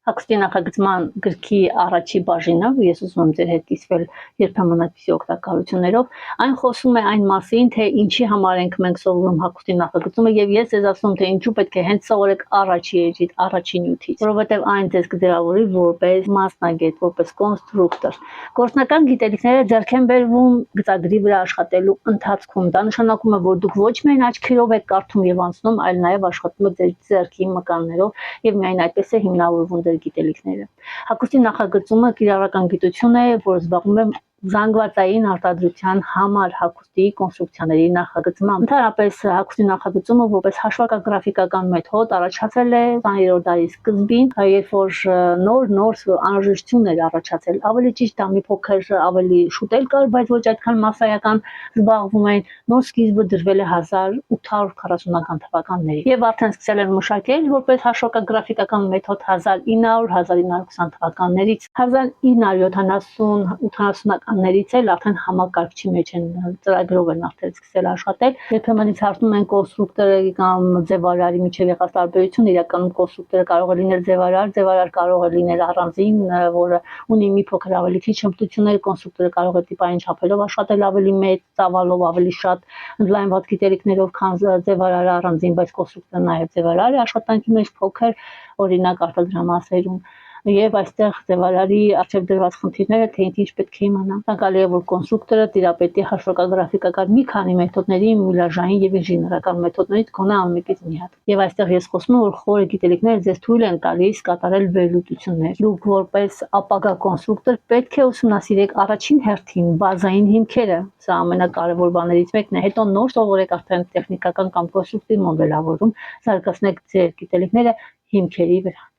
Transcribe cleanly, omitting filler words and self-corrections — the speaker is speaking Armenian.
Հագուստի նախագծման գրքի առաջի բաժինը, ես ուզում եմ ձեր հետ կիսվել երբեմն այդպիսի օգտակարություններով, այն խոսում է այն մասին, թե ինչի համար ենք մենք սովորում հագուստի նախագծումը, եւ ես ձեզ ասում թե ինչու պետք է հենց սովորեք առաջի էջից, առաջի նյութից, որովհետեւ այն ձեզ կդրավորի որպես մասնագետ, որպես կոնստրուկտոր։ Գործնական գիտելիքները ձեռք են բերվում գծագրի վրա աշխատելու ընթացքում։ Դա նշանակում է, որ դուք ոչ միայն աչքերով եք կարդում եւ անցնում, այլ նաեւ աշխատում եք ձեր ձեռքի մկաններով եւ միայն այդպես է հիմնավորվում դեր գիտելիքները։ Հագուստի նախագծումը կիրառական գիտություն է, որ զբաղվում է զանգվածային արտադրության համար հագուստի կոնստրուկցիաների նախագծմամբ։ Ընդհանրապես հագուստի նախագծումը որպես հաշվարկագրաֆիկական մեթոդ առաջացել է 20-րդ դարի սկզբին, երբ որ նոր անհրաժեշտություն էր առաջացել։ Ավելի ճիշտ դա մի փոքր ավելի շուտ էլ կար, բայց ոչ այդքան մասսայական զբաղվում էին։ Նոր սկիզբը դրվել է 1840-ական թվականներին եւ արդեն սկսել են մշակել որպես հաշվարկագրաֆիկական մեթոդ 1900-1920 թվականներից 1970-80-ականներից էլ արդեն համակարգչի մեջ են ծրագրով են արդեն սկսել աշխատել։ Երբեմն ինձ հարցնում են կոնստրուկտորի կամ ձևարարի միջև եղած տարբերությունը, իրականում կոնստրուկտորը կարող է լինել ձևարար կարող է լինել առանձին, որը ունի մի փոքր ավելի քիչ հմտություններ, կոնստրուկտորը կարող է տիպային չափերով աշխատել ավելի մեծ ծավալով, ավելի շատ ընդլայնված գիտելիքներով, քան ձևարարը առանձին, բայց կոնստրուկտորը նաև ձևարար է աշխատանքի մեջ փոքր, օրինակ արտադրամասերում եւ այստեղ ձևարարի արժեվ դրված խնդիրները թե ինչ պետք է իմանա։ Ցանկալի է որ կոնստրուկտորը տիրապետի հաշվարկագրաֆիկական մի քանի մեթոդների, միլաժային եւ ինժեներական մեթոդներից գոնե ամենից մի հատ։ Եվ այստեղ ես խոսում եմ, որ խորը գիտելիքները ձեզ թույլ են տալիս կատարել վերլուծություններ։ Դուք որպես ապագա կոնստրուկտոր պետք է ուսումնասիրեք առաջին հերթին բազային հիմքերը, սա ամենակարևոր բաներից մեկն է։ Հետո նոր սովորեք արդեն տեխնիկական կամ կոնստրուկտիվ մոդելավորում, զարգացնեք ձեր գիտելիքները հիմքերի վրա։